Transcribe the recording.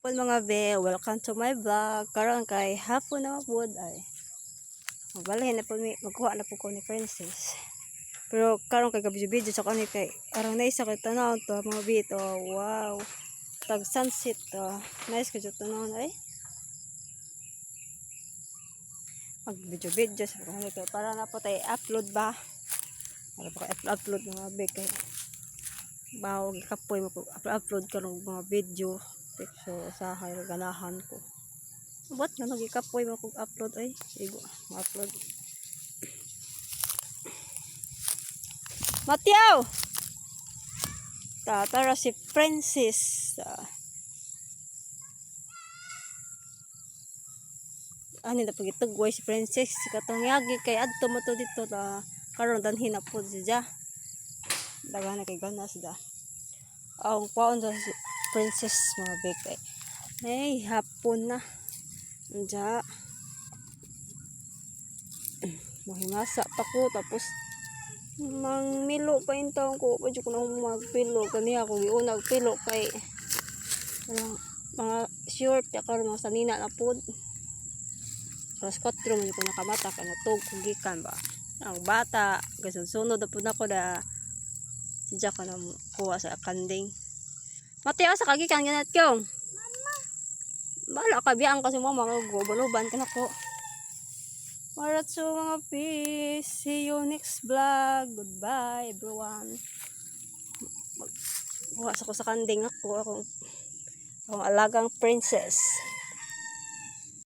hapon mga be, welcome to my vlog. Karon kay hapon na mapud ay magbalhin na po magkuha na po ko ni Princess. Pero karon kay video sa kani kay arang naisa kay tanaw to mga bito. Wow. Tag sunset to. Nice kay tanaw ay. Mag video sa kani kay para na po tay upload ba. Para po upload mga be kay bawo gikapoy mo upload karon mga video. So sa ganahan ko. What na nagikapoy mo kog upload ay igo ma-upload. Matyaw. Tara si Princess. Ani na pagitugway si Princess katong yagi kay adto mo to dito ta karon danhin na pud siya. Daghan na kay ganas da. Ang paon sa si Princess mga bekay. Ay, hapon na. Diya. Mahimasa pa ko. Tapos, mangmilo pa yung taong ko. Pwede ko na magpilo. Kaniya ko giunag pilo kay mga short. Yakar mga sanina na po. Tapos 4 mo ko nakamata. Kaya natog kong gikan ba. Ang bata. Kasi sunod na po na ko na diya ko na kuha sa kanding. Mateo sa kagikan ganat kyong. Mama. Bala ka biyang kasi mo mga gobanuban ka na ko. Maratso mga peace. See you next vlog. Goodbye everyone. Magkuha sa ko sa kanding ako. Akong alagang princess.